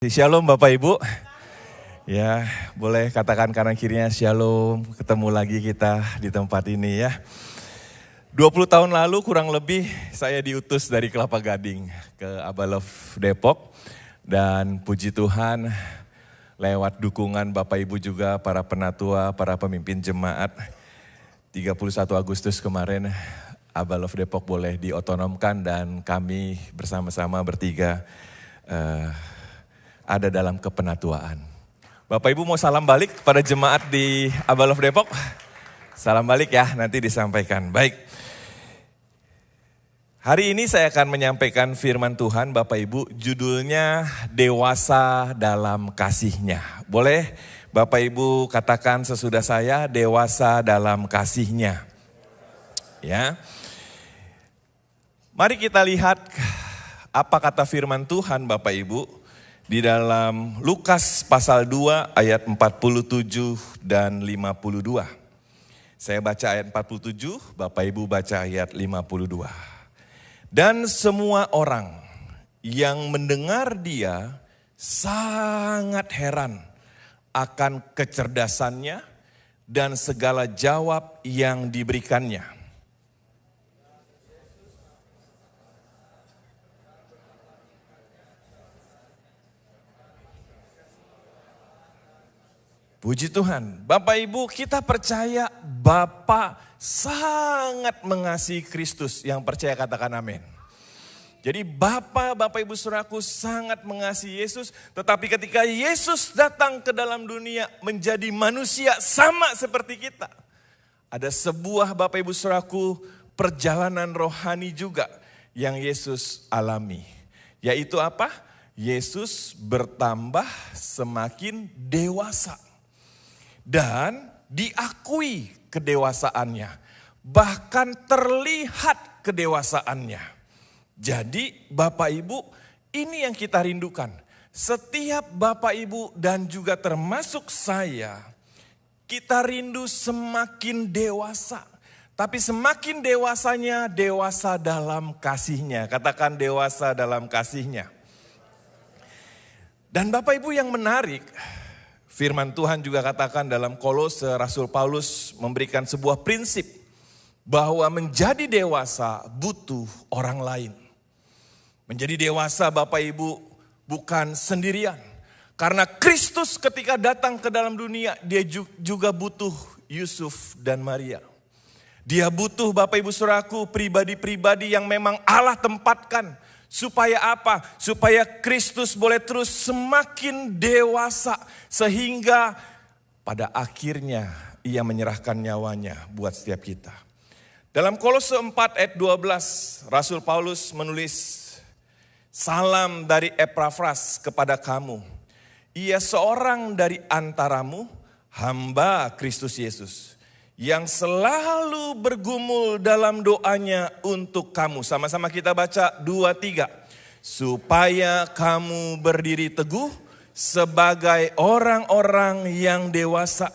Shalom Bapak Ibu. Ya, boleh katakan kanan kirinya shalom. Ketemu lagi kita di tempat ini ya. 20 tahun lalu kurang lebih saya diutus dari Kelapa Gading ke Abalov Depok. Dan puji Tuhan lewat dukungan Bapak Ibu juga para penatua, para pemimpin jemaat. 31 Agustus kemarin Abalov Depok boleh diotonomkan dan kami bersama-sama bertiga ada dalam kepenatuaan. Bapak Ibu mau salam balik kepada jemaat di Abalov Depok? Salam balik ya, nanti disampaikan. Baik. Hari ini saya akan menyampaikan firman Tuhan Bapak Ibu, judulnya Dewasa dalam Kasih-Nya. Boleh Bapak Ibu katakan sesudah saya, dewasa dalam kasih-Nya. Ya. Mari kita lihat apa kata firman Tuhan Bapak Ibu. Di dalam Lukas pasal 2 ayat 47 dan 52. Saya baca ayat 47, Bapak Ibu baca ayat 52. Dan semua orang yang mendengar dia sangat heran akan kecerdasannya dan segala jawab yang diberikannya. Puji Tuhan, Bapak Ibu kita percaya Bapa sangat mengasihi Kristus, yang percaya katakan amin. Jadi Bapak Ibu Saudaraku sangat mengasihi Yesus, tetapi ketika Yesus datang ke dalam dunia menjadi manusia sama seperti kita. Ada sebuah Bapak Ibu Saudaraku perjalanan rohani juga yang Yesus alami. Yaitu apa? Yesus bertambah semakin dewasa. Dan diakui kedewasaannya, bahkan terlihat kedewasaannya. Jadi Bapak Ibu, ini yang kita rindukan. Setiap Bapak Ibu dan juga termasuk saya, kita rindu semakin dewasa. Tapi semakin dewasanya, dewasa dalam kasih-Nya. Katakan dewasa dalam kasih-Nya. Dan Bapak Ibu yang menarik, firman Tuhan juga katakan dalam Kolose, Rasul Paulus memberikan sebuah prinsip bahwa menjadi dewasa butuh orang lain. Menjadi dewasa Bapak Ibu bukan sendirian. Karena Kristus ketika datang ke dalam dunia, dia juga butuh Yusuf dan Maria. Dia butuh Bapak Ibu Saudaraku pribadi-pribadi yang memang Allah tempatkan. Supaya apa? Supaya Kristus boleh terus semakin dewasa. Sehingga pada akhirnya ia menyerahkan nyawanya buat setiap kita. Dalam Kolose 4 ayat 12, Rasul Paulus menulis, salam dari Epafras kepada kamu. Ia seorang dari antaramu, hamba Kristus Yesus, yang selalu bergumul dalam doanya untuk kamu. Sama-sama kita baca 2-3. Supaya kamu berdiri teguh sebagai orang-orang yang dewasa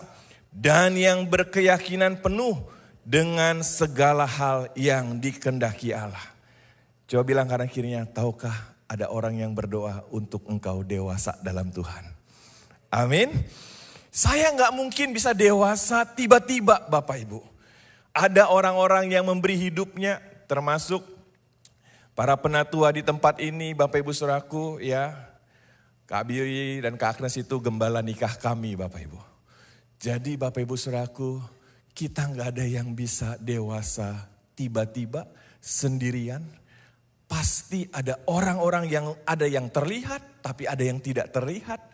dan yang berkeyakinan penuh dengan segala hal yang dikehendaki Allah. Coba bilang kanan kirinya, tahukah ada orang yang berdoa untuk engkau dewasa dalam Tuhan? Amin. Saya nggak mungkin bisa dewasa tiba-tiba Bapak Ibu. Ada orang-orang yang memberi hidupnya, termasuk para penatua di tempat ini, Bapak Ibu Saudaraku ya. Kak Biwi dan Kak Agnes itu gembala nikah kami Bapak Ibu. Jadi Bapak Ibu Saudaraku, kita nggak ada yang bisa dewasa tiba-tiba sendirian. Pasti ada orang-orang yang ada yang terlihat, tapi ada yang tidak terlihat.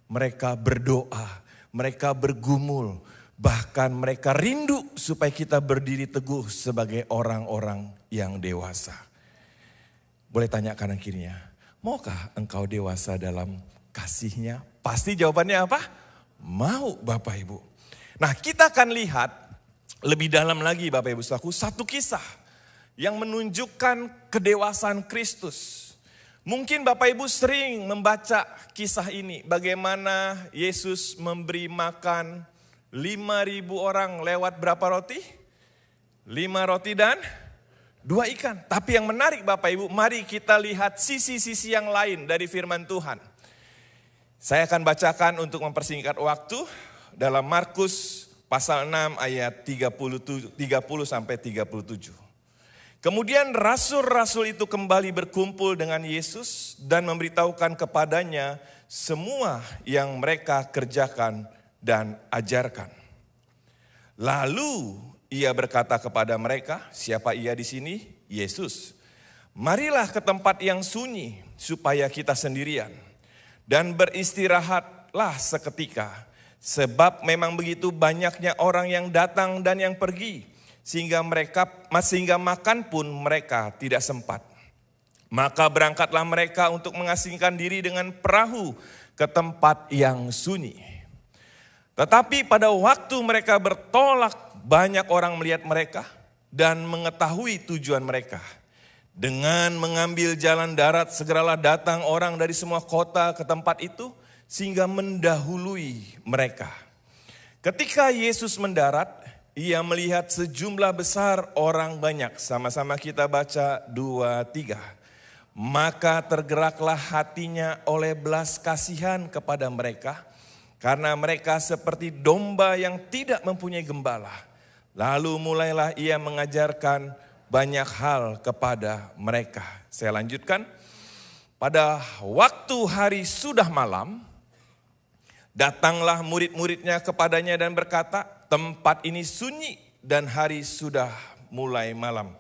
Mereka berdoa. Mereka bergumul, bahkan mereka rindu supaya kita berdiri teguh sebagai orang-orang yang dewasa. Boleh tanya kanan kirinya, maukah engkau dewasa dalam kasih-Nya? Pasti jawabannya apa? Mau Bapak Ibu. Nah kita akan lihat lebih dalam lagi Bapak Ibu Saudaraku, satu kisah yang menunjukkan kedewasaan Kristus. Mungkin Bapak Ibu sering membaca kisah ini. Bagaimana Yesus memberi makan 5.000 orang lewat berapa roti? 5 roti dan 2 ikan. Tapi yang menarik Bapak Ibu, mari kita lihat sisi-sisi yang lain dari firman Tuhan. Saya akan bacakan untuk mempersingkat waktu dalam Markus pasal 6 ayat 30 sampai 37. Kemudian rasul-rasul itu kembali berkumpul dengan Yesus dan memberitahukan kepadanya semua yang mereka kerjakan dan ajarkan. Lalu ia berkata kepada mereka, siapa ia di sini? Yesus. Marilah ke tempat yang sunyi supaya kita sendirian. Dan beristirahatlah seketika, sebab memang begitu banyaknya orang yang datang dan yang pergi, sehingga makan pun mereka tidak sempat. Maka berangkatlah mereka untuk mengasingkan diri dengan perahu ke tempat yang sunyi. Tetapi pada waktu mereka bertolak, banyak orang melihat mereka dan mengetahui tujuan mereka. Dengan mengambil jalan darat, segeralah datang orang dari semua kota ke tempat itu, sehingga mendahului mereka. Ketika Yesus mendarat, ia melihat sejumlah besar orang banyak. Sama-sama kita baca 2-3. Maka tergeraklah hatinya oleh belas kasihan kepada mereka, karena mereka seperti domba yang tidak mempunyai gembala. Lalu mulailah ia mengajarkan banyak hal kepada mereka. Saya lanjutkan. Pada waktu hari sudah malam, datanglah murid-muridnya kepadanya dan berkata, tempat ini sunyi dan hari sudah mulai malam.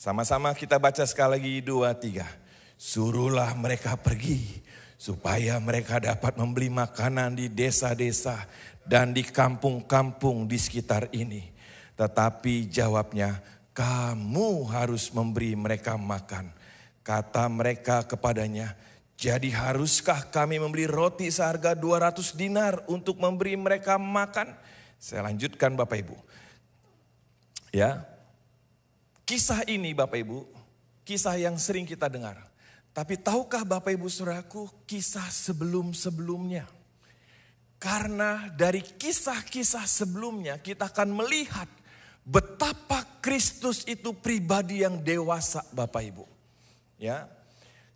Sama-sama kita baca sekali lagi 2-3. Suruhlah mereka pergi supaya mereka dapat membeli makanan di desa-desa dan di kampung-kampung di sekitar ini. Tetapi jawabnya, kamu harus memberi mereka makan. Kata mereka kepadanya, jadi haruskah kami membeli roti seharga 200 dinar untuk memberi mereka makan? Saya lanjutkan Bapak Ibu. Ya, kisah ini Bapak Ibu, kisah yang sering kita dengar. Tapi tahukah Bapak Ibu Saudaraku, kisah sebelum-sebelumnya? Karena dari kisah-kisah sebelumnya kita akan melihat betapa Kristus itu pribadi yang dewasa Bapak Ibu. Ya.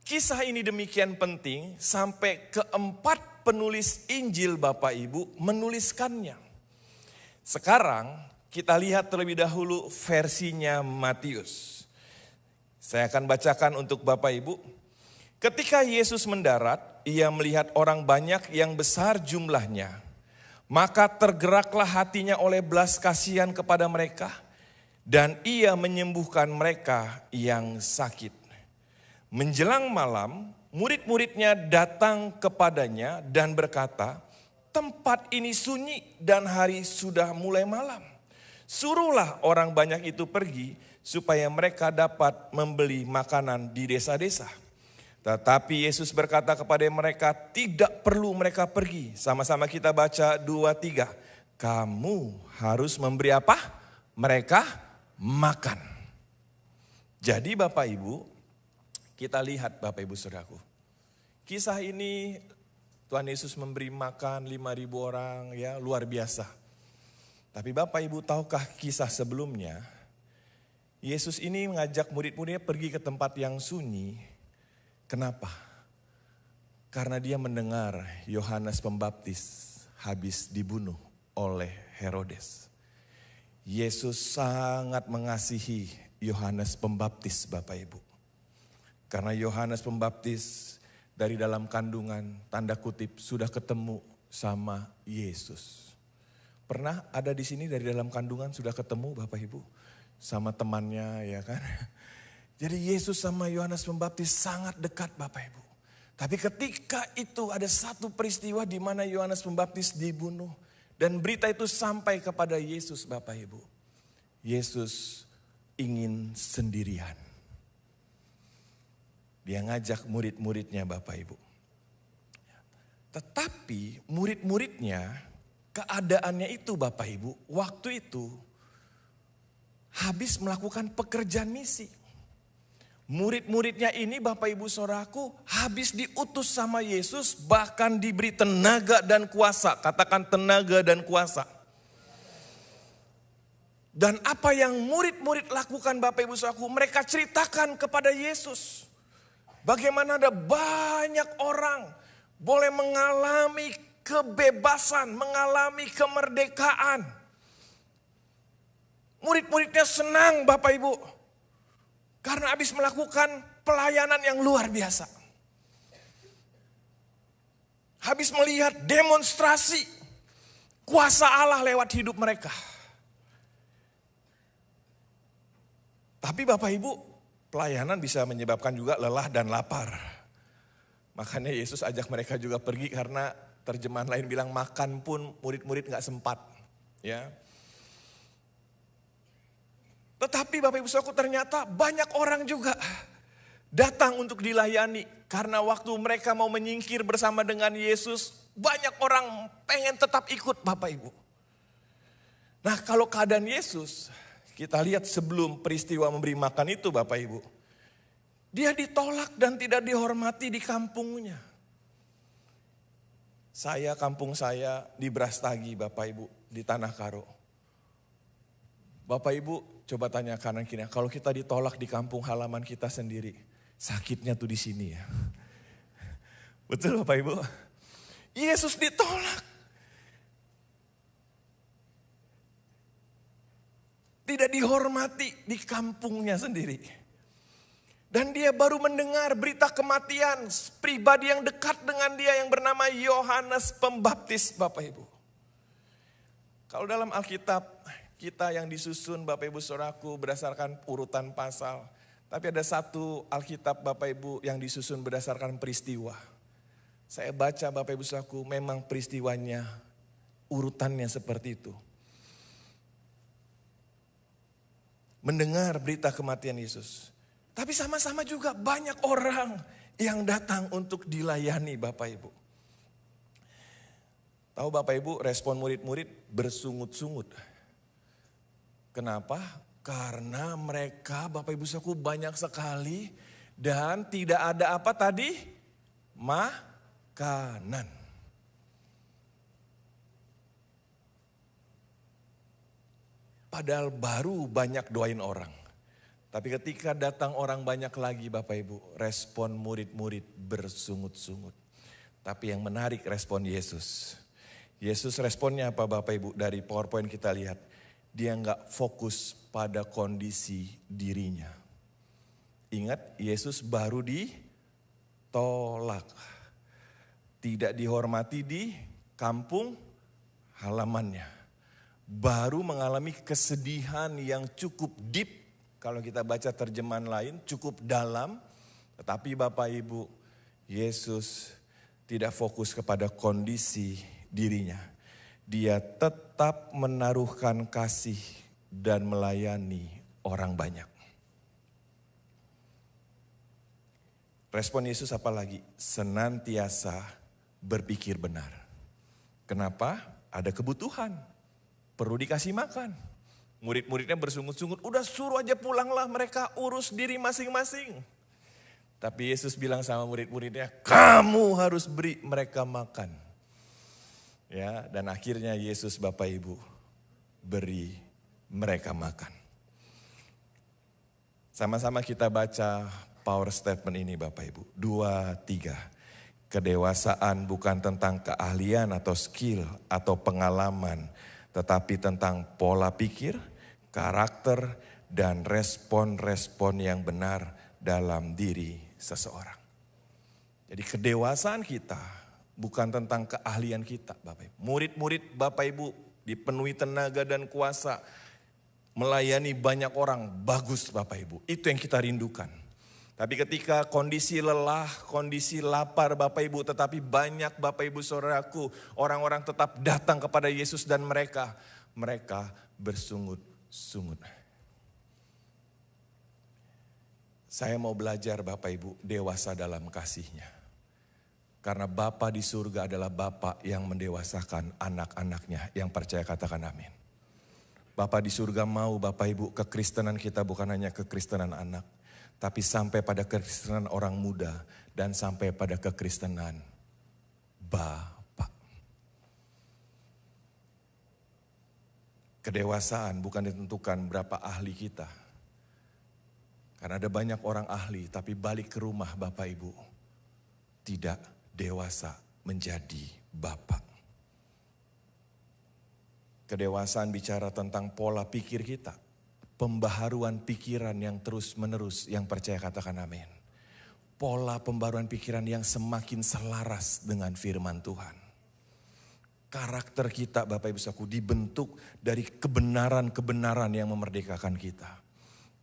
Kisah ini demikian penting sampai keempat penulis Injil Bapak Ibu menuliskannya. Sekarang kita lihat terlebih dahulu versinya Matius. Saya akan bacakan untuk Bapak Ibu. Ketika Yesus mendarat, ia melihat orang banyak yang besar jumlahnya. Maka tergeraklah hatinya oleh belas kasihan kepada mereka, dan ia menyembuhkan mereka yang sakit. Menjelang malam, murid-muridnya datang kepadanya dan berkata, tempat ini sunyi dan hari sudah mulai malam. Suruhlah orang banyak itu pergi supaya mereka dapat membeli makanan di desa-desa. Tetapi Yesus berkata kepada mereka, tidak perlu mereka pergi. Sama-sama kita baca 2-3. Kamu harus memberi apa? Mereka makan. Jadi Bapak Ibu, kita lihat Bapak Ibu Saudaraku. Kisah ini Tuhan Yesus memberi makan 5.000 orang, ya luar biasa. Tapi Bapak Ibu tahukah kisah sebelumnya? Yesus ini mengajak murid-muridnya pergi ke tempat yang sunyi. Kenapa? Karena dia mendengar Yohanes Pembaptis habis dibunuh oleh Herodes. Yesus sangat mengasihi Yohanes Pembaptis Bapak Ibu. Karena Yohanes Pembaptis dari dalam kandungan tanda kutip sudah ketemu sama Yesus. Pernah ada di sini dari dalam kandungan sudah ketemu Bapak Ibu sama temannya ya kan? Jadi Yesus sama Yohanes Pembaptis sangat dekat Bapak Ibu. Tapi ketika itu ada satu peristiwa di mana Yohanes Pembaptis dibunuh. Dan berita itu sampai kepada Yesus Bapak Ibu. Yesus ingin sendirian. Dia ngajak murid-muridnya Bapak Ibu. Tetapi murid-muridnya keadaannya itu Bapak Ibu. Waktu itu habis melakukan pekerjaan misi. Murid-muridnya ini Bapak Ibu Saudaraku habis diutus sama Yesus, bahkan diberi tenaga dan kuasa. Katakan tenaga dan kuasa. Dan apa yang murid-murid lakukan Bapak Ibu Saudaraku, mereka ceritakan kepada Yesus. Bagaimana ada banyak orang, boleh mengalami kebebasan, mengalami kemerdekaan. Murid-muridnya senang Bapak Ibu, karena habis melakukan pelayanan yang luar biasa. Habis melihat demonstrasi kuasa Allah lewat hidup mereka. Tapi Bapak Ibu, pelayanan bisa menyebabkan juga lelah dan lapar. Makanya Yesus ajak mereka juga pergi, karena terjemahan lain bilang makan pun murid-murid gak sempat. Ya. Tetapi Bapak Ibu Saudaraku, ternyata banyak orang juga datang untuk dilayani. Karena waktu mereka mau menyingkir bersama dengan Yesus, banyak orang pengen tetap ikut Bapak Ibu. Nah, kalau keadaan Yesus, kita lihat sebelum peristiwa memberi makan itu Bapak Ibu, dia ditolak dan tidak dihormati di kampungnya. Kampung saya di Brastagi Bapak Ibu, di Tanah Karo. Bapak Ibu coba tanya kanan kiri, kalau kita ditolak di kampung halaman kita sendiri, sakitnya tuh di sini ya. Betul Bapak Ibu? Yesus ditolak. Tidak dihormati di kampungnya sendiri. Dan dia baru mendengar berita kematian pribadi yang dekat dengan dia yang bernama Yohanes Pembaptis Bapak Ibu. Kalau dalam Alkitab kita yang disusun Bapak Ibu Saudaraku berdasarkan urutan pasal. Tapi ada satu Alkitab Bapak Ibu yang disusun berdasarkan peristiwa. Saya baca Bapak Ibu Saudaraku, memang peristiwanya urutannya seperti itu. Mendengar berita kematian Yesus. Tapi sama-sama juga banyak orang yang datang untuk dilayani Bapak Ibu. Tahu Bapak Ibu, respon murid-murid bersungut-sungut. Kenapa? Karena mereka Bapak Ibu Saudaraku banyak sekali dan tidak ada apa tadi? Makanan. Padahal baru banyak doain orang. Tapi ketika datang orang banyak lagi Bapak Ibu, respon murid-murid bersungut-sungut. Tapi yang menarik respon Yesus. Yesus responnya apa Bapak Ibu? Dari PowerPoint kita lihat. Dia nggak fokus pada kondisi dirinya. Ingat, Yesus baru ditolak. Tidak dihormati di kampung halamannya. Baru mengalami kesedihan yang cukup deep. Kalau kita baca terjemahan lain, cukup dalam. Tetapi Bapak Ibu, Yesus tidak fokus kepada kondisi dirinya. Dia tetap menaruhkan kasih dan melayani orang banyak. Respon Yesus apa lagi? Senantiasa berpikir benar. Kenapa? Ada kebutuhan. Perlu dikasih makan. Murid-muridnya bersungut-sungut, udah suruh aja pulanglah, mereka urus diri masing-masing. Tapi Yesus bilang sama murid-muridnya, kamu harus beri mereka makan. Ya, dan akhirnya Yesus Bapak Ibu beri mereka makan. Sama-sama kita baca power statement ini Bapak Ibu. 2, 3. Kedewasaan bukan tentang keahlian atau skill atau pengalaman. Tetapi tentang pola pikir, karakter, dan respon-respon yang benar dalam diri seseorang. Jadi kedewasaan kita bukan tentang keahlian kita Bapak Ibu. Murid-murid Bapak Ibu dipenuhi tenaga dan kuasa. Melayani banyak orang, bagus Bapak Ibu. Itu yang kita rindukan. Tapi ketika kondisi lelah, kondisi lapar Bapak Ibu, tetapi banyak Bapak Ibu saudaraku, orang-orang tetap datang kepada Yesus dan mereka bersungut-sungut. Saya mau belajar Bapak Ibu dewasa dalam kasih-Nya. Karena Bapa di surga adalah Bapa yang mendewasakan anak-anaknya yang percaya, katakan amin. Bapa di surga mau Bapak Ibu kekristenan kita bukan hanya kekristenan anak. Tapi sampai pada kekristenan orang muda dan sampai pada kekristenan Bapa. Kedewasaan bukan ditentukan berapa ahli kita. Karena ada banyak orang ahli tapi balik ke rumah Bapak Ibu tidak dewasa menjadi Bapa. Kedewasaan bicara tentang pola pikir kita. Pembaharuan pikiran yang terus menerus, yang percaya katakan amin. Pola pembaharuan pikiran yang semakin selaras dengan firman Tuhan. Karakter kita Bapak Ibu Saudaraku dibentuk dari kebenaran-kebenaran yang memerdekakan kita.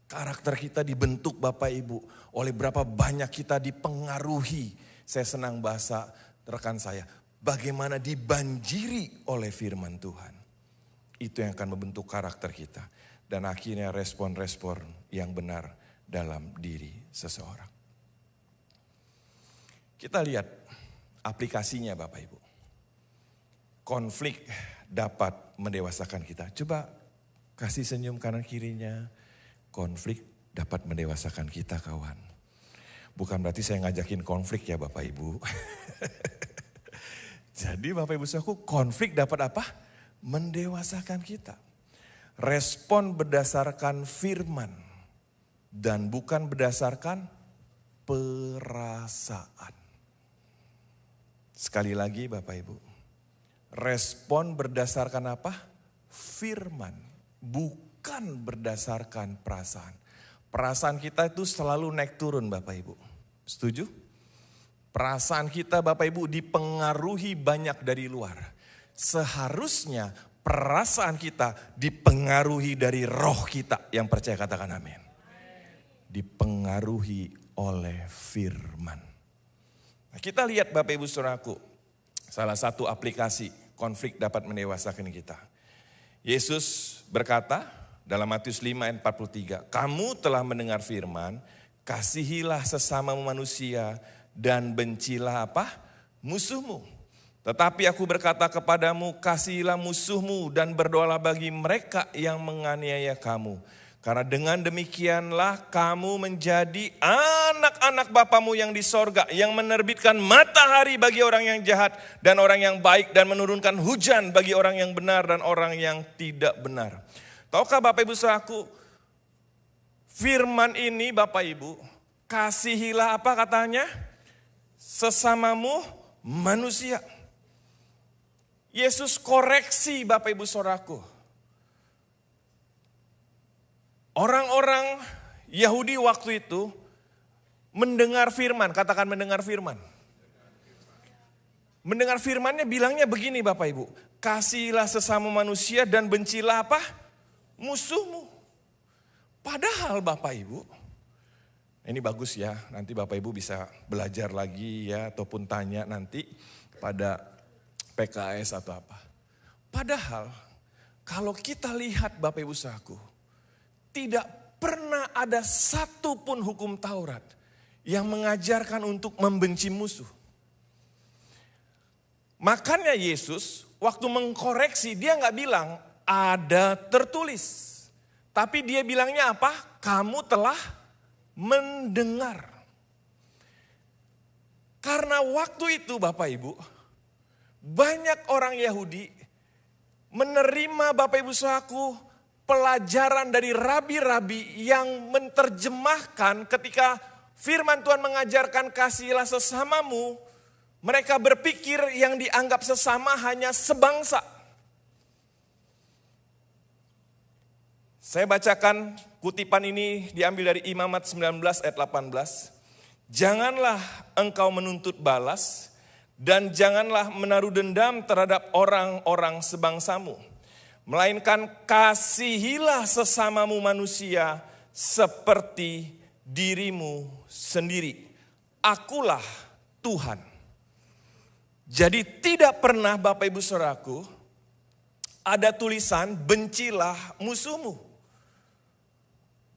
Karakter kita dibentuk Bapak Ibu oleh berapa banyak kita dipengaruhi. Saya senang bahasa rekan saya. Bagaimana dibanjiri oleh firman Tuhan. Itu yang akan membentuk karakter kita. Dan akhirnya respon-respon yang benar dalam diri seseorang. Kita lihat aplikasinya Bapak Ibu. Konflik dapat mendewasakan kita. Coba kasih senyum kanan kirinya. Konflik dapat mendewasakan kita kawan. Bukan berarti saya ngajakin konflik ya Bapak Ibu. Jadi Bapak Ibu saudaraku, konflik dapat apa? Mendewasakan kita. Respon berdasarkan firman dan bukan berdasarkan perasaan. Sekali lagi Bapak Ibu, respon berdasarkan apa? Firman, bukan berdasarkan perasaan. Perasaan kita itu selalu naik turun Bapak Ibu. Setuju? Perasaan kita Bapak Ibu dipengaruhi banyak dari luar. Seharusnya perasaan kita dipengaruhi dari roh kita, yang percaya katakan amin. Dipengaruhi oleh firman. Nah, kita lihat Bapak Ibu Saudaraku, salah satu aplikasi konflik dapat mendewasakan kita. Yesus berkata dalam Matius 5 ayat 43, kamu telah mendengar firman, kasihilah sesamamu manusia dan bencilah apa? Musuhmu. Tetapi aku berkata kepadamu, kasihilah musuhmu dan berdoalah bagi mereka yang menganiaya kamu. Karena dengan demikianlah kamu menjadi anak-anak Bapamu yang di sorga, yang menerbitkan matahari bagi orang yang jahat dan orang yang baik, dan menurunkan hujan bagi orang yang benar dan orang yang tidak benar. Tahukah Bapak Ibu saudaraku, firman ini Bapak Ibu, kasihilah apa katanya? Sesamamu manusia. Yesus koreksi Bapak Ibu Saudaraku. Orang-orang Yahudi waktu itu mendengar firman, katakan mendengar firman. Mendengar firmannya bilangnya begini Bapak Ibu, kasihilah sesama manusia dan bencilah apa? Musuhmu. Padahal Bapak Ibu, ini bagus ya, nanti Bapak Ibu bisa belajar lagi ya, ataupun tanya nanti pada PKS atau apa. Padahal kalau kita lihat Bapak Ibu saudaraku, tidak pernah ada satupun hukum Taurat yang mengajarkan untuk membenci musuh. Makanya Yesus waktu mengkoreksi dia nggak bilang ada tertulis. Tapi dia bilangnya apa? Kamu telah mendengar. Karena waktu itu Bapak Ibu, banyak orang Yahudi menerima Bapak Ibu saudaraku pelajaran dari rabi-rabi yang menerjemahkan ketika firman Tuhan mengajarkan kasihilah sesamamu, mereka berpikir yang dianggap sesama hanya sebangsa. Saya bacakan kutipan ini diambil dari Imamat 19 ayat 18. Janganlah engkau menuntut balas, dan janganlah menaruh dendam terhadap orang-orang sebangsamu. Melainkan kasihilah sesamamu manusia seperti dirimu sendiri. Akulah Tuhan. Jadi tidak pernah Bapak Ibu Saudaraku ada tulisan bencilah musuhmu.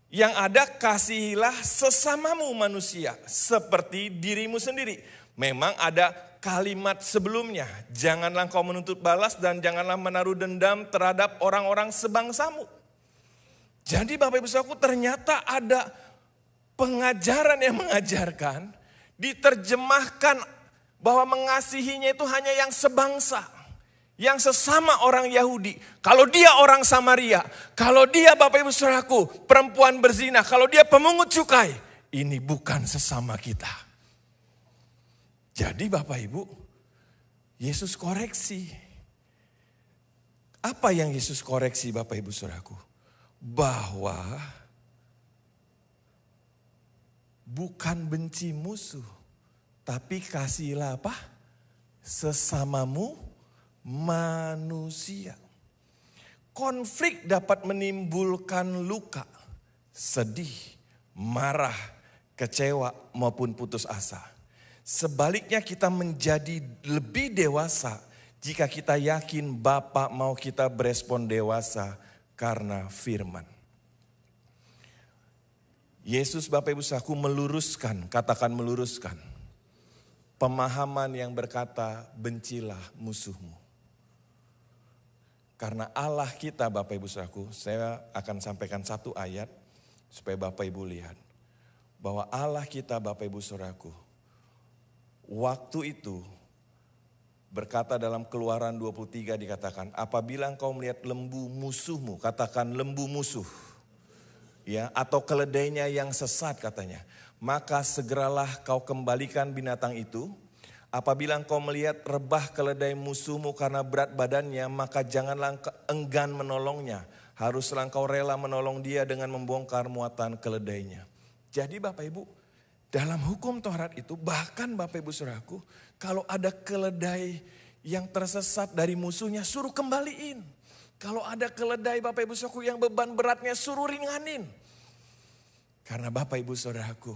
Yang ada kasihilah sesamamu manusia seperti dirimu sendiri. Memang ada kalimat sebelumnya, janganlah kau menuntut balas dan janganlah menaruh dendam terhadap orang-orang sebangsamu. Jadi Bapak Ibu saudaraku, ternyata ada pengajaran yang mengajarkan, diterjemahkan bahwa mengasihinya itu hanya yang sebangsa, yang sesama orang Yahudi. Kalau dia orang Samaria, kalau dia Bapak Ibu saudaraku perempuan berzina, kalau dia pemungut cukai, ini bukan sesama kita. Jadi Bapak Ibu, Yesus koreksi. Apa yang Yesus koreksi Bapak Ibu Saudaraku? Bahwa bukan benci musuh, tapi kasihilah apa? Sesamamu manusia. Konflik dapat menimbulkan luka, sedih, marah, kecewa maupun putus asa. Sebaliknya kita menjadi lebih dewasa jika kita yakin Bapa mau kita berespon dewasa karena firman. Yesus Bapak Ibu Saudaraku meluruskan, katakan meluruskan. Pemahaman yang berkata bencilah musuhmu. Karena Allah kita Bapak Ibu Saudaraku, saya akan sampaikan satu ayat supaya Bapak Ibu lihat. Bahwa Allah kita Bapak Ibu Saudaraku, waktu itu berkata dalam Keluaran 23 dikatakan, apabila engkau melihat lembu musuhmu, katakan lembu musuh. Ya, atau keledainya yang sesat katanya. Maka segeralah kau kembalikan binatang itu. Apabila engkau melihat rebah keledai musuhmu karena berat badannya, maka janganlah enggan menolongnya. Haruslah engkau rela menolong dia dengan membongkar muatan keledainya. Jadi Bapak Ibu, dalam hukum Taurat itu bahkan Bapak Ibu Saudaraku, kalau ada keledai yang tersesat dari musuhnya suruh kembaliin. Kalau ada keledai Bapak Ibu Saudaraku yang beban beratnya suruh ringanin. Karena Bapak Ibu Saudaraku,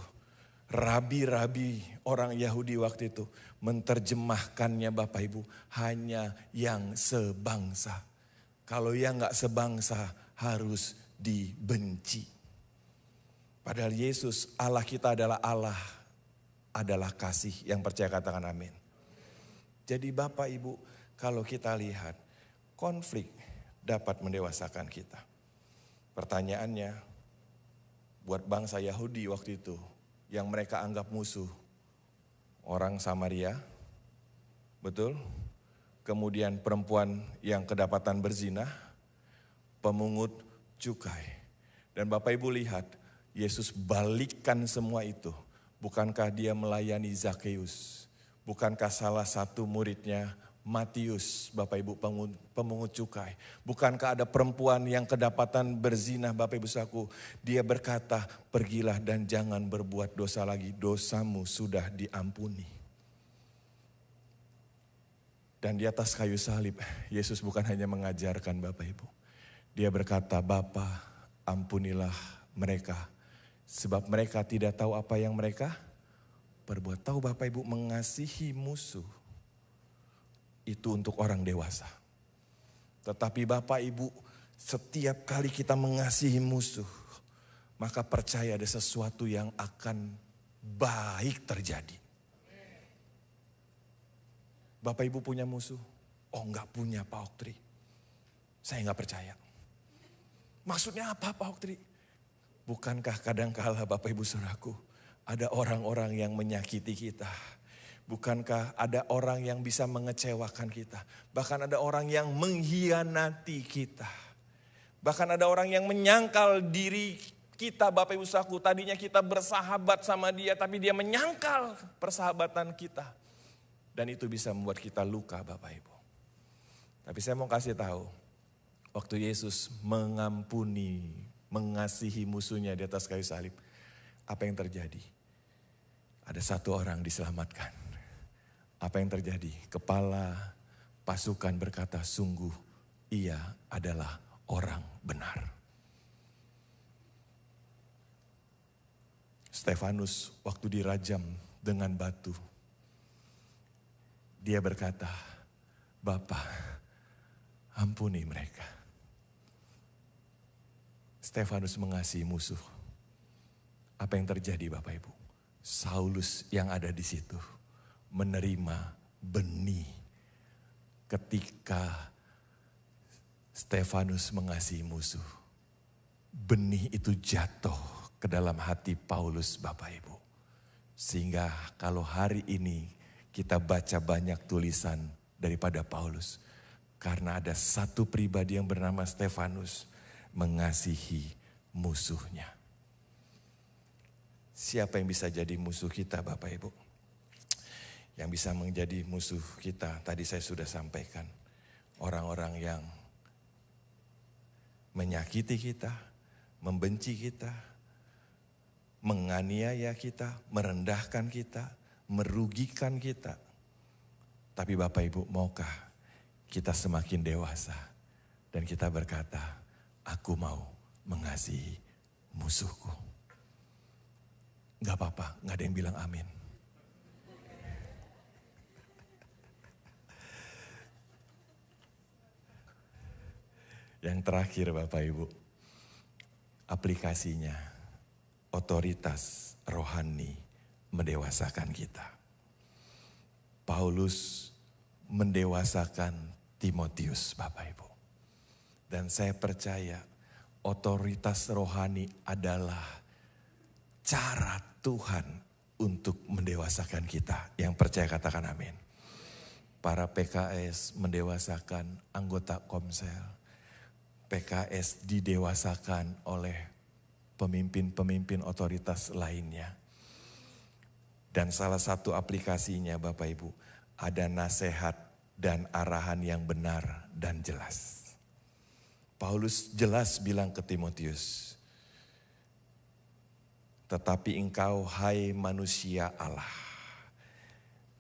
rabi-rabi orang Yahudi waktu itu menerjemahkannya Bapak Ibu hanya yang sebangsa. Kalau yang gak sebangsa harus dibenci. Padahal Yesus Allah kita adalah kasih. Yang percaya katakan amin. Jadi Bapak Ibu kalau kita lihat konflik dapat mendewasakan kita. Pertanyaannya buat bangsa Yahudi waktu itu yang mereka anggap musuh. Orang Samaria, betul? Kemudian perempuan yang kedapatan berzina, pemungut cukai. Dan Bapak Ibu lihat, Yesus balikkan semua itu. Bukankah dia melayani Zakheus? Bukankah salah satu muridnya Matius, Bapak Ibu pemungut cukai? Bukankah ada perempuan yang kedapatan berzina, Bapak Ibu saudaraku? Dia berkata, pergilah dan jangan berbuat dosa lagi, dosamu sudah diampuni. Dan di atas kayu salib, Yesus bukan hanya mengajarkan Bapak Ibu. Dia berkata, Bapa ampunilah mereka, sebab mereka tidak tahu apa yang mereka perbuat. Tahu Bapak Ibu, mengasihi musuh itu untuk orang dewasa. Tetapi Bapak Ibu, setiap kali kita mengasihi musuh, maka percaya ada sesuatu yang akan baik terjadi. Bapak Ibu punya musuh? Oh enggak punya Pak Oktri. Saya enggak percaya. Maksudnya apa Pak Oktri? Bukankah kadangkala Bapak Ibu saudaraku, ada orang-orang yang menyakiti kita. Bukankah ada orang yang bisa mengecewakan kita. Bahkan ada orang yang mengkhianati kita. Bahkan ada orang yang menyangkal diri kita Bapak Ibu saudaraku. Tadinya kita bersahabat sama dia, tapi dia menyangkal persahabatan kita. Dan itu bisa membuat kita luka Bapak Ibu. Tapi saya mau kasih tahu, waktu Yesus mengampuni, mengasihi musuhnya di atas kayu salib, apa yang terjadi? Ada satu orang diselamatkan. Apa yang terjadi? Kepala pasukan berkata, sungguh ia adalah orang benar. Stefanus waktu dirajam dengan batu, dia berkata, Bapa, ampuni mereka. Stefanus mengasihi musuh. Apa yang terjadi Bapak Ibu? Saulus yang ada di situ menerima benih ketika Stefanus mengasihi musuh. Benih itu jatuh ke dalam hati Paulus Bapak Ibu. Sehingga kalau hari ini kita baca banyak tulisan daripada Paulus. Karena ada satu pribadi yang bernama Stefanus mengasihi musuhnya. Siapa yang bisa jadi musuh kita Bapak Ibu? Yang bisa menjadi musuh kita, tadi saya sudah sampaikan. Orang-orang yang menyakiti kita, membenci kita, menganiaya kita, merendahkan kita, merugikan kita. Tapi Bapak Ibu, maukah kita semakin dewasa dan kita berkata, aku mau mengasihi musuhku. Gak apa-apa, gak ada yang bilang amin. Yang terakhir Bapak Ibu, aplikasinya, otoritas rohani mendewasakan kita. Paulus mendewasakan Timotius Bapak Ibu. Dan saya percaya otoritas rohani adalah cara Tuhan untuk mendewasakan kita. Yang percaya katakan amin. Para PKS mendewasakan anggota Komsel. PKS didewasakan oleh pemimpin-pemimpin otoritas lainnya. Dan salah satu aplikasinya Bapak Ibu, ada nasihat dan arahan yang benar dan jelas. Paulus jelas bilang ke Timotius, tetapi engkau hai manusia Allah,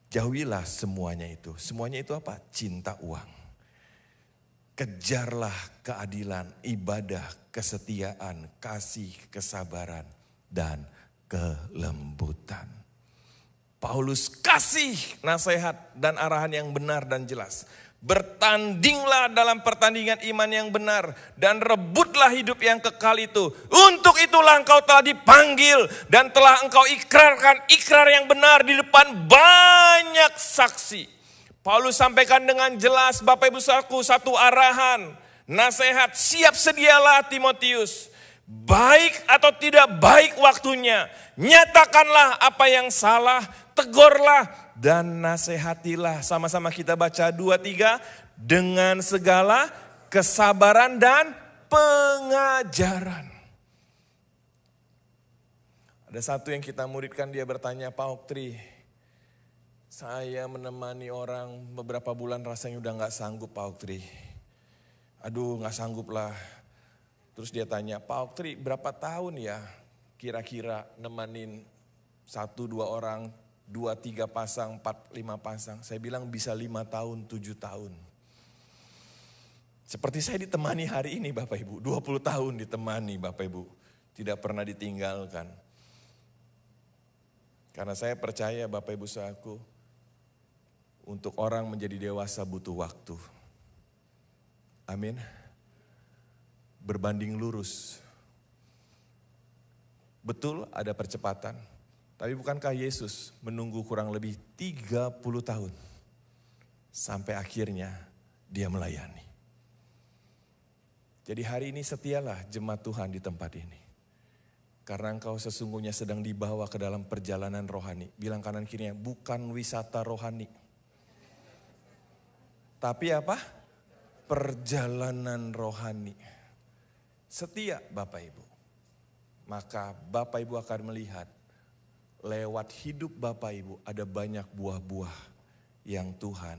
jauhilah semuanya itu. Semuanya itu apa? Cinta uang. Kejarlah keadilan, ibadah, kesetiaan, kasih, kesabaran, dan kelembutan. Paulus kasih nasihat dan arahan yang benar dan jelas. Bertandinglah dalam pertandingan iman yang benar dan rebutlah hidup yang kekal itu. Untuk itulah engkau telah dipanggil dan telah engkau ikrarkan ikrar yang benar di depan banyak saksi. Paulus sampaikan dengan jelas, Bapak Ibu saudaraku, satu arahan, nasihat, siap sedialah Timotius. Baik atau tidak baik waktunya, nyatakanlah apa yang salah, tegurlah dan nasihatilah. Sama-sama kita baca 2-3, dengan segala kesabaran dan pengajaran. Ada satu yang kita muridkan, dia bertanya, Pak Oktri, saya menemani orang beberapa bulan rasanya udah gak sanggup Pak Oktri. Aduh gak sanggup lah. Terus dia tanya, Pak Oktri berapa tahun ya kira-kira nemanin 1-2 orang, 2-3 pasang, 4-5 pasang. Saya bilang bisa 5 tahun, 7 tahun. Seperti saya ditemani hari ini Bapak Ibu, 20 tahun ditemani Bapak Ibu. Tidak pernah ditinggalkan. Karena saya percaya Bapak Ibu saudaraku, untuk orang menjadi dewasa butuh waktu. Amin. Berbanding lurus. Betul ada percepatan. Tapi bukankah Yesus menunggu kurang lebih 30 tahun. Sampai akhirnya dia melayani. Jadi hari ini setialah jemaat Tuhan di tempat ini. Karena engkau sesungguhnya sedang dibawa ke dalam perjalanan rohani. Bilang kanan kirinya, bukan wisata rohani. Tapi apa? Perjalanan rohani. Setia Bapak Ibu. Maka Bapak Ibu akan melihat lewat hidup Bapak Ibu ada banyak buah-buah yang Tuhan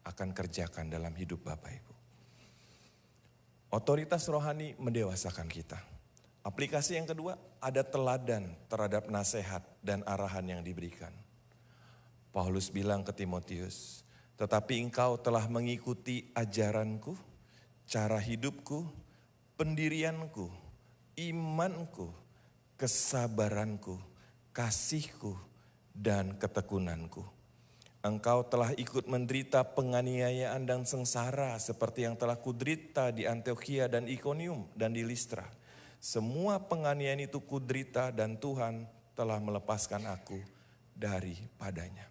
akan kerjakan dalam hidup Bapak Ibu. Otoritas rohani mendewasakan kita. Aplikasi yang kedua, ada teladan terhadap nasihat dan arahan yang diberikan. Paulus bilang ke Timotius, tetapi engkau telah mengikuti ajaranku, cara hidupku, pendirianku, imanku, kesabaranku, kasihku, dan ketekunanku. Engkau telah ikut menderita penganiayaan dan sengsara seperti yang telah kuderita di Antiokhia dan Ikonium dan di Listra. Semua penganiayaan itu kuderita dan Tuhan telah melepaskan aku daripadanya.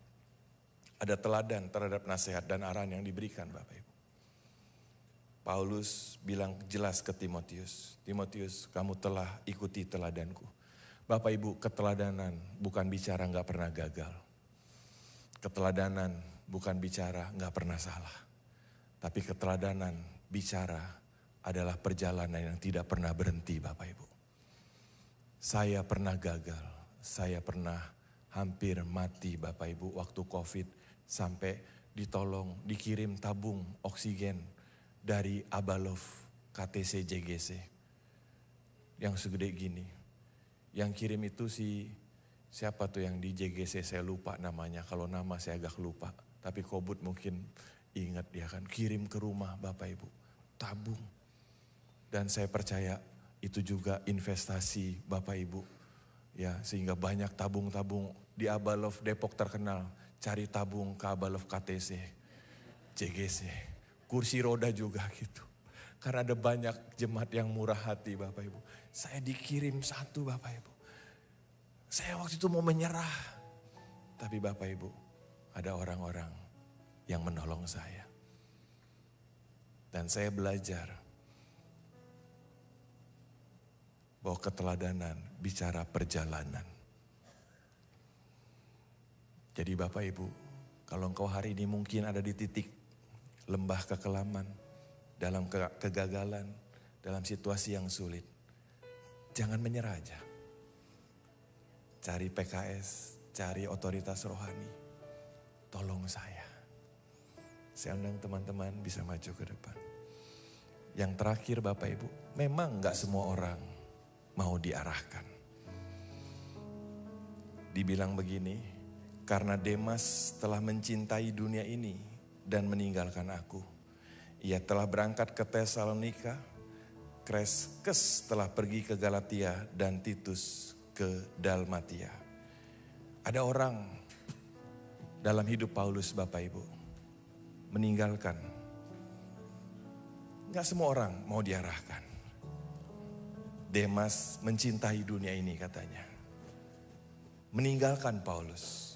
Ada teladan terhadap nasihat dan arahan yang diberikan Bapak Ibu. Paulus bilang jelas ke Timotius, Timotius kamu telah ikuti teladanku. Bapak Ibu, keteladanan bukan bicara gak pernah gagal. Keteladanan bukan bicara gak pernah salah. Tapi keteladanan bicara adalah perjalanan yang tidak pernah berhenti Bapak Ibu. Saya pernah gagal, saya pernah hampir mati Bapak Ibu waktu COVID, sampai ditolong, dikirim tabung oksigen dari Abalov KTC JGC yang segede gini. Yang kirim itu siapa tuh yang di JGC, saya lupa namanya, kalau nama saya agak lupa. Tapi Kobut mungkin ingat dia kan, kirim ke rumah Bapak Ibu, tabung. Dan saya percaya itu juga investasi Bapak Ibu. Ya, sehingga banyak tabung-tabung di Abalov Depok terkenal, cari tabung ke Abalov KTC, JGC, kursi roda juga gitu. Karena ada banyak jemaat yang murah hati Bapak Ibu. Saya dikirim satu Bapak Ibu. Saya waktu itu mau menyerah. Tapi Bapak Ibu, ada orang-orang yang menolong saya. Dan saya belajar bahwa keteladanan bicara perjalanan. Jadi Bapak Ibu, kalau engkau hari ini mungkin ada di titik lembah kekelaman, dalam kegagalan, dalam situasi yang sulit, jangan menyerah aja. Cari PKS, cari otoritas rohani, tolong saya. Saya undang teman-teman bisa maju ke depan. Yang terakhir Bapak Ibu, memang gak semua orang mau diarahkan. Dibilang begini, karena Demas telah mencintai dunia ini dan meninggalkan aku. Ia telah berangkat ke Tesalonika, Kreskes telah pergi ke Galatia dan Titus ke Dalmatia. Ada orang dalam hidup Paulus Bapak Ibu meninggalkan. Gak semua orang mau diarahkan. Demas mencintai dunia ini katanya. Meninggalkan Paulus.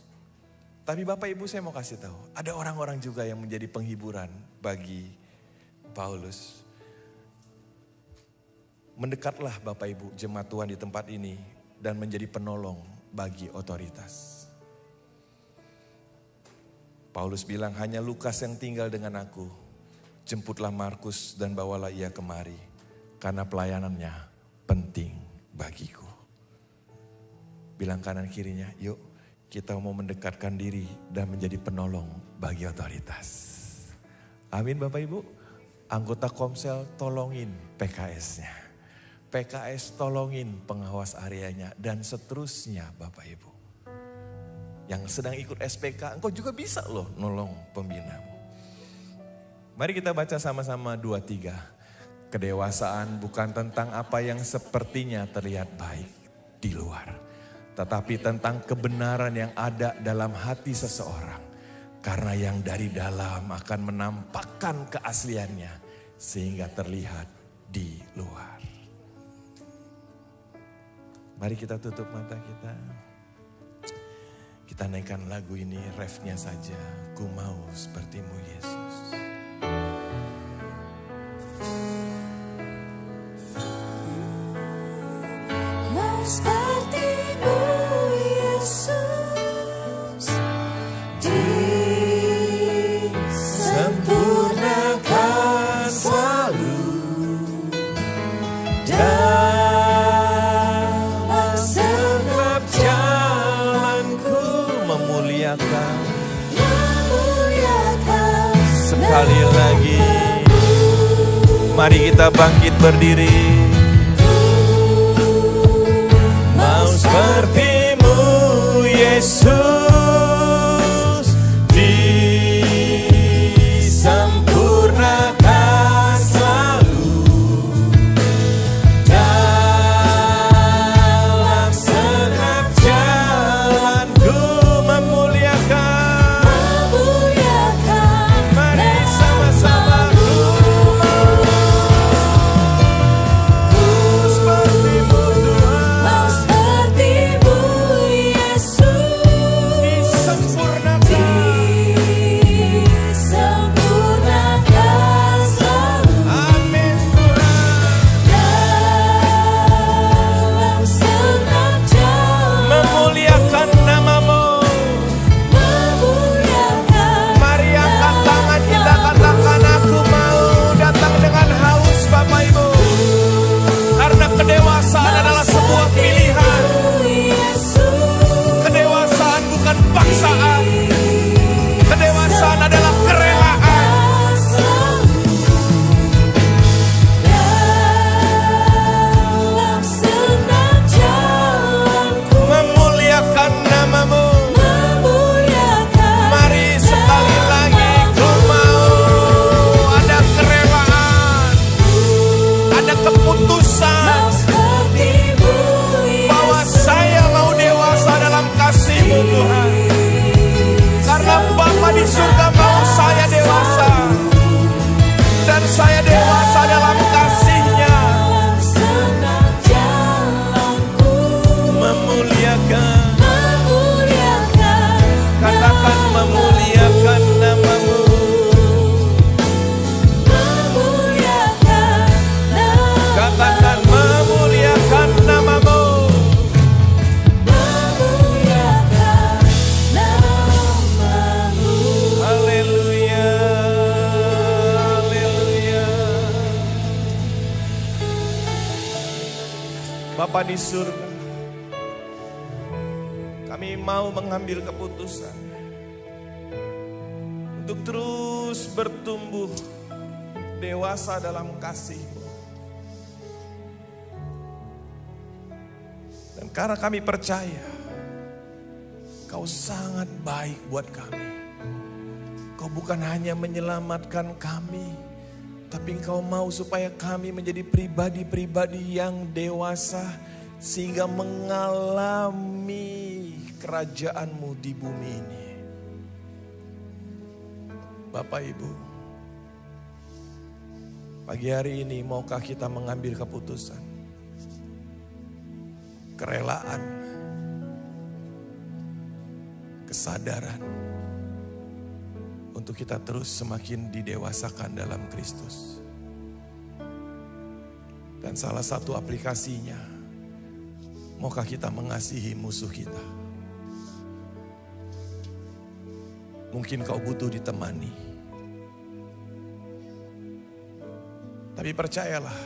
Tapi Bapak Ibu saya mau kasih tahu, ada orang-orang juga yang menjadi penghiburan bagi Paulus. Mendekatlah Bapak Ibu jemaat Tuhan di tempat ini dan menjadi penolong bagi otoritas. Paulus bilang, hanya Lukas yang tinggal dengan aku. Jemputlah Markus dan bawalah ia kemari, karena pelayanannya penting bagiku. Bilang kanan kirinya, yuk kita mau mendekatkan diri dan menjadi penolong bagi otoritas. Amin Bapak Ibu. Anggota Komsel tolongin PKS-nya. PKS tolongin pengawas areanya dan seterusnya Bapak Ibu. Yang sedang ikut SPK, engkau juga bisa loh nolong pembinamu. Mari kita baca sama-sama 2-3. Kedewasaan bukan tentang apa yang sepertinya terlihat baik di luar, tetapi tentang kebenaran yang ada dalam hati seseorang. Karena yang dari dalam akan menampakkan keasliannya sehingga terlihat di luar. Mari kita tutup mata kita. Kita naikkan lagu ini, refnya saja. Ku mau sepertimu Yesus. Mau sepertimu Yesus, disempurnakan selalu dalam setiap jalanku, Memuliakan sekali lagi. Mari kita bangkit berdiri. Mau sepertimu Yesus, disempurnakan selalu dalam setiap jalanku, memuliakan. Mari sama-sama Mau sepertimu Yesus, Bapa di surga, kami mau mengambil keputusan untuk terus bertumbuh dewasa dalam kasih-Mu. Dan karena kami percaya, Kau sangat baik buat kami. Kau bukan hanya menyelamatkan kami, tapi Engkau mau supaya kami menjadi pribadi-pribadi yang dewasa sehingga mengalami kerajaan-Mu di bumi ini. Bapak Ibu, pagi hari ini maukah kita mengambil keputusan, kerelaan, kesadaran untuk kita terus semakin didewasakan dalam Kristus. Dan salah satu aplikasinya, maukah kita mengasihi musuh kita? Mungkin kau butuh ditemani. Tapi percayalah,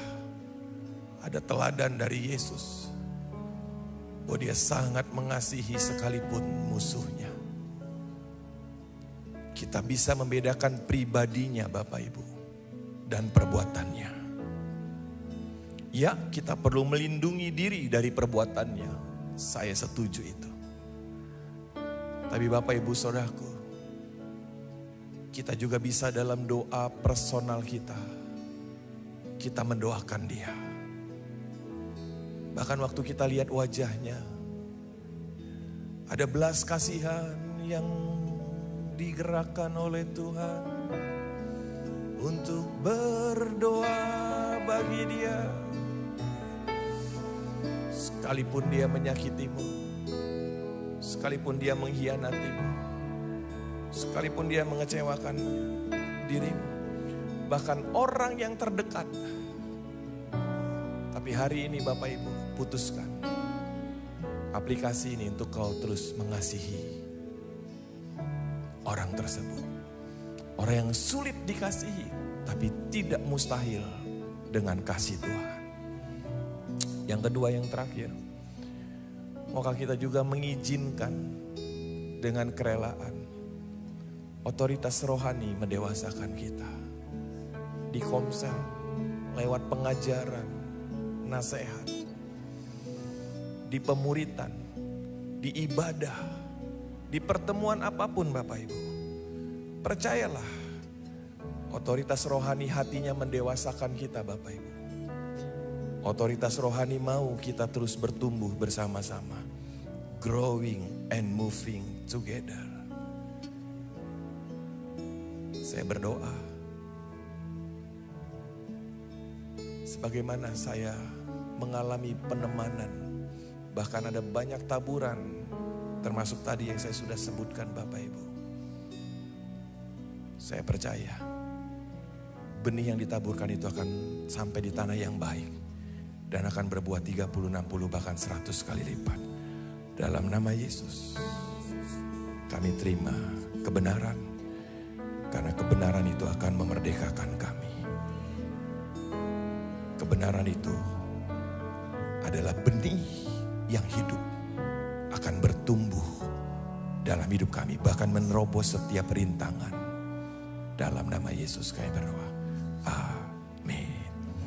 ada teladan dari Yesus bahwa Dia sangat mengasihi sekalipun musuhnya. Kita bisa membedakan pribadinya Bapak Ibu dan perbuatannya. Ya, kita perlu melindungi diri dari perbuatannya. Saya setuju itu. Tapi Bapak Ibu Saudaraku, kita juga bisa dalam doa personal kita mendoakan dia. Bahkan waktu kita lihat wajahnya, ada belas kasihan yang digerakkan oleh Tuhan untuk berdoa bagi dia. Sekalipun dia menyakitimu, sekalipun dia mengkhianatimu, sekalipun dia mengecewakan dirimu, bahkan orang yang terdekat. Tapi hari ini Bapak Ibu, putuskan aplikasi ini untuk kau terus mengasihi orang tersebut. Orang yang sulit dikasihi, tapi tidak mustahil dengan kasih Tuhan. Yang kedua, yang terakhir, maukah kita juga mengizinkan dengan kerelaan otoritas rohani mendewasakan kita. Di komsel, lewat pengajaran, nasihat, di pemuritan, di ibadah, di pertemuan apapun Bapak Ibu. Percayalah, otoritas rohani hatinya mendewasakan kita Bapak Ibu. Otoritas rohani mau kita terus bertumbuh bersama-sama. Growing and moving together. Saya berdoa, sebagaimana saya mengalami penemanan, bahkan ada banyak taburan, termasuk tadi yang saya sudah sebutkan Bapak Ibu. Saya percaya benih yang ditaburkan itu akan sampai di tanah yang baik dan akan berbuah 30, 60, bahkan 100 kali lipat. Dalam nama Yesus, kami terima kebenaran, karena kebenaran itu akan memerdekakan kami. Kebenaran itu adalah benih yang hidup, akan bertumbuh dalam hidup kami, bahkan menerobos setiap rintangan. Dalam nama Yesus kami berdoa.